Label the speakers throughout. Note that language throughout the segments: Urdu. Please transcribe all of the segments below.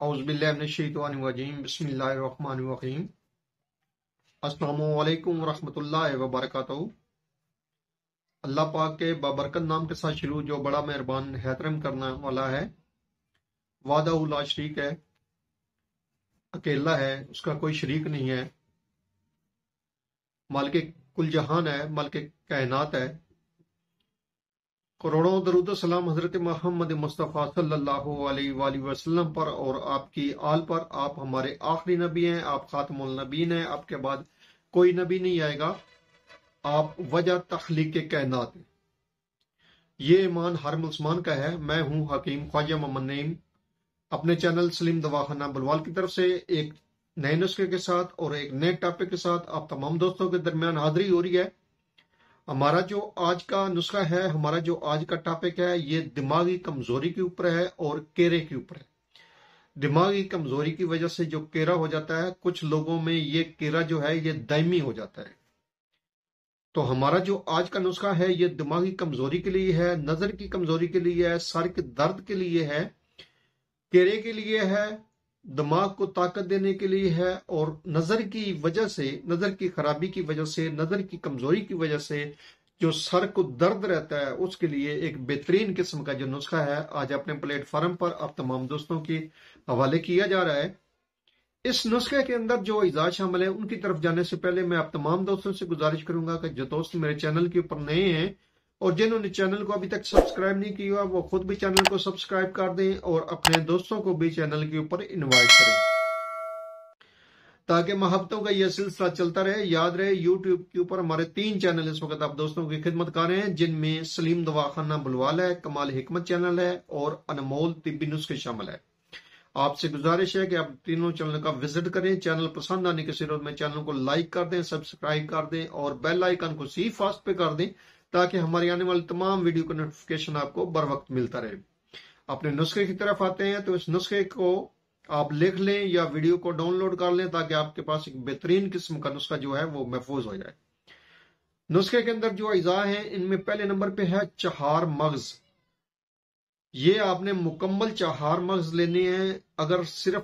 Speaker 1: اعوذ باللہ من الشیطان الرجیم بسم اللہ الرحمن الرحیم السلام علیکم ورحمۃ اللہ وبرکاتہ۔ اللہ پاک کے بابرکت نام کے ساتھ شروع جو بڑا مہربان احترام کرنے والا ہے، وحدہ لا شریک ہے، اکیلا ہے، اس کا کوئی شریک نہیں ہے، مالک کل جہان ہے، مالک کائنات ہے۔ کروڑوں درود و سلام حضرت محمد مصطفیٰ صلی اللہ علیہ وآلہ وسلم پر اور آپ کی آل پر۔ آپ ہمارے آخری نبی ہیں، آپ خاتم النبیین ہیں، آپ کے بعد کوئی نبی نہیں آئے گا، آپ وجہ تخلیق کائنات ہیں۔ یہ ایمان ہر مسلمان کا ہے۔ میں ہوں حکیم خواجہ محمد نعیم، اپنے چینل سلیم دواخانہ بلوال کی طرف سے ایک نئے نسخے کے ساتھ اور ایک نئے ٹاپک کے ساتھ آپ تمام دوستوں کے درمیان حاضری ہو رہی ہے۔ ہمارا جو آج کا نسخہ ہے، ہمارا جو آج کا ٹاپک ہے، یہ دماغی کمزوری کے اوپر ہے اور کیرے کے اوپر ہے۔ دماغی کمزوری کی وجہ سے جو کیرا ہو جاتا ہے، کچھ لوگوں میں یہ کیرا جو ہے یہ دائمی ہو جاتا ہے۔ تو ہمارا جو آج کا نسخہ ہے یہ دماغی کمزوری کے لیے ہے، نظر کی کمزوری کے لیے ہے، سر کے درد کے لیے ہے، کیرے کے لیے ہے، دماغ کو طاقت دینے کے لیے ہے، اور نظر کی وجہ سے، نظر کی خرابی کی وجہ سے، نظر کی کمزوری کی وجہ سے جو سر کو درد رہتا ہے اس کے لیے ایک بہترین قسم کا جو نسخہ ہے آج اپنے پلیٹ فارم پر آپ تمام دوستوں کے حوالے کیا جا رہا ہے۔ اس نسخے کے اندر جو اجزاء شامل ہیں ان کی طرف جانے سے پہلے میں آپ تمام دوستوں سے گزارش کروں گا کہ جو دوست میرے چینل کے اوپر نئے ہیں اور جنہوں نے چینل کو ابھی تک سبسکرائب نہیں کیا وہ خود بھی چینل کو سبسکرائب کر دیں اور اپنے دوستوں کو بھی چینل کے اوپر انوائٹ کریں تاکہ محبتوں کا یہ سلسلہ چلتا رہے۔ یاد رہے یوٹیوب کے اوپر ہمارے 3 چینل اس وقت آپ دوستوں کی خدمت کر رہے ہیں، جن میں سلیم دواخانہ بلوال ہے، کمال حکمت چینل ہے اور انمول طبی نسخے شامل ہے۔ آپ سے گزارش ہے کہ آپ تینوں چینل کا وزٹ کریں، چینل پسند آنے کے صورت میں چینل کو لائک کر دیں، سبسکرائب کر دیں اور بیل آئیکن کو سی فاسٹ پہ کر دیں تاکہ ہماری آنے والی تمام ویڈیو کا نوٹیفیکیشن آپ کو بر وقت ملتا رہے۔ اپنے نسخے کی طرف آتے ہیں تو اس نسخے کو آپ لکھ لیں یا ویڈیو کو ڈاؤن لوڈ کر لیں تاکہ آپ کے پاس ایک بہترین قسم کا نسخہ جو ہے وہ محفوظ ہو جائے۔ نسخے کے اندر جو اجزاء ہیں ان میں پہلے نمبر پہ ہے چہار مغز۔ یہ آپ نے مکمل چہار مغز لینے ہیں۔ اگر صرف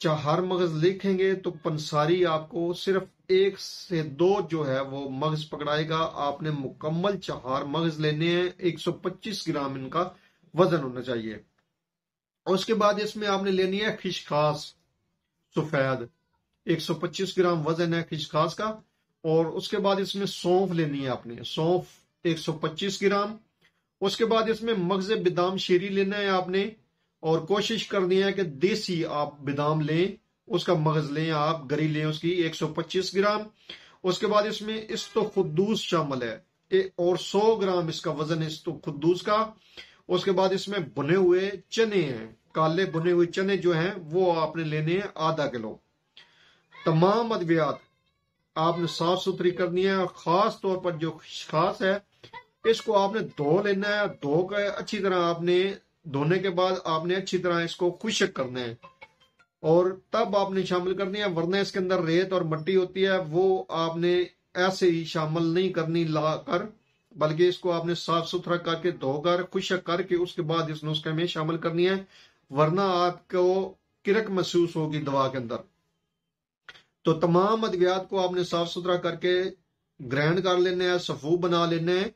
Speaker 1: چہار مغز لکھیں گے تو پنساری آپ کو صرف 1 سے 2 جو ہے وہ مغز پکڑائے گا۔ آپ نے مکمل چہار مغز لینے ہیں، 125 گرام ان کا وزن ہونا چاہیے۔ اس کے بعد اس میں آپ نے لینی ہے خشخاش سفید، 125 گرام وزن ہے خشخاش کا۔ اور اس کے بعد اس میں سونف لینی ہے، آپ نے سونف 125 گرام۔ اس کے بعد اس میں مغز بادام شیری لینا ہے آپ نے، اور کوشش کرنی ہے کہ دیسی آپ بادام لیں، اس کا مغز لیں، آپ گری لیں اس کی 125 گرام۔ اس کے بعد اس میں استخدوس شامل ہے اور 100 گرام اس کا وزن ہے استخدوس کا۔ اس کے بعد اس میں بنے ہوئے چنے ہیں، کالے بنے ہوئے چنے جو ہیں وہ آپ نے لینے ہیں آدھا کلو۔ تمام ادویات آپ نے صاف ستھری کرنی ہے، اور خاص طور پر جو خاص ہے اس کو آپ نے دھو لینا ہے۔ دھو کر اچھی طرح آپ نے دھونے کے بعد آپ نے اچھی طرح اس کو خشک کرنا ہے اور تب آپ نے شامل کرنی ہے، ورنہ اس کے اندر ریت اور مٹی ہوتی ہے وہ آپ نے ایسے ہی شامل نہیں کرنی لا کر، بلکہ اس کو آپ نے صاف ستھرا کر کے دھو کر خشک کر کے اس کے بعد اس نسخے میں شامل کرنی ہے، ورنہ آپ کو کرک محسوس ہوگی دوا کے اندر۔ تو تمام ادویات کو آپ نے صاف ستھرا کر کے گرائنڈ کر لینا ہے، صفو بنا لینا ہے۔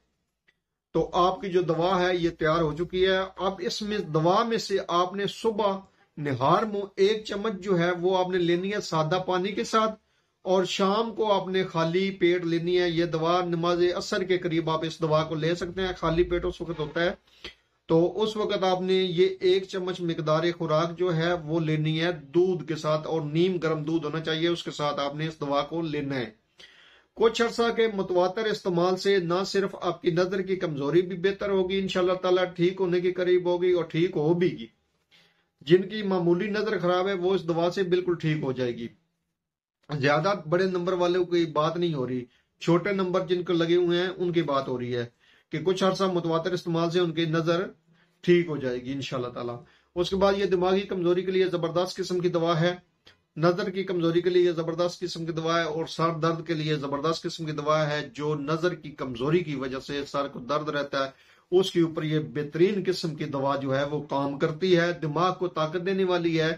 Speaker 1: تو آپ کی جو دوا ہے یہ تیار ہو چکی ہے۔ اب اس میں دوا میں سے آپ نے صبح نہار منہ 1 چمچ جو ہے وہ آپ نے لینی ہے سادہ پانی کے ساتھ، اور شام کو آپ نے خالی پیٹ لینی ہے یہ دوا۔ نماز عصر کے قریب آپ اس دوا کو لے سکتے ہیں، خالی پیٹ اس وقت ہوتا ہے، تو اس وقت آپ نے یہ 1 چمچ مقدار خوراک جو ہے وہ لینی ہے دودھ کے ساتھ، اور نیم گرم دودھ ہونا چاہیے اس کے ساتھ آپ نے اس دوا کو لینا ہے۔ کچھ عرصہ کے متواتر استعمال سے نہ صرف آپ کی نظر کی کمزوری بھی بہتر ہوگی، انشاءاللہ تعالیٰ ٹھیک ہونے کے قریب ہوگی اور ٹھیک ہو بھی گی۔ جن کی معمولی نظر خراب ہے وہ اس دوا سے بالکل ٹھیک ہو جائے گی۔ زیادہ بڑے نمبر والوں کی بات نہیں ہو رہی، چھوٹے نمبر جن کو لگے ہوئے ہیں ان کی بات ہو رہی ہے کہ کچھ عرصہ متواتر استعمال سے ان کی نظر ٹھیک ہو جائے گی انشاءاللہ تعالیٰ۔ اس کے بعد یہ دماغی کمزوری کے لیے زبردست قسم کی دوا ہے، نظر کی کمزوری کے لیے زبردست قسم کی دوا ہے، اور سر درد کے لیے زبردست قسم کی دوا ہے۔ جو نظر کی کمزوری کی وجہ سے سر کو درد رہتا ہے اس کے اوپر یہ بہترین قسم کی دوا جو ہے وہ کام کرتی ہے، دماغ کو طاقت دینے والی ہے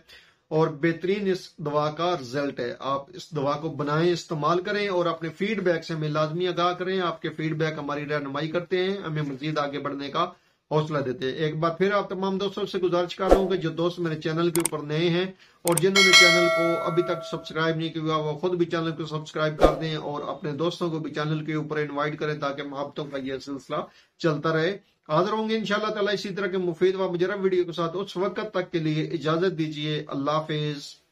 Speaker 1: اور بہترین اس دوا کا رزلٹ ہے۔ آپ اس دوا کو بنائیں، استعمال کریں اور اپنے فیڈ بیک سے ہمیں لازمی آگاہ کریں۔ آپ کے فیڈ بیک ہماری رہنمائی کرتے ہیں، ہمیں مزید آگے بڑھنے کا حوصلہ دیتے ہیں۔ ایک بار پھر آپ تمام دوستوں سے گزارش کر رہا ہوں کہ جو دوست میرے چینل کے اوپر نئے ہیں اور جنہوں نے چینل کو ابھی تک سبسکرائب نہیں کیا وہ خود بھی چینل کو سبسکرائب کر دیں اور اپنے دوستوں کو بھی چینل کے اوپر انوائٹ کریں تاکہ محبتوں کا یہ سلسلہ چلتا رہے۔ حاضر ہوں گے انشاءاللہ تعالی اسی طرح کے مفید و مجرب ویڈیو کے ساتھ۔ اس وقت تک کے لیے اجازت دیجیے، اللہ حافظ۔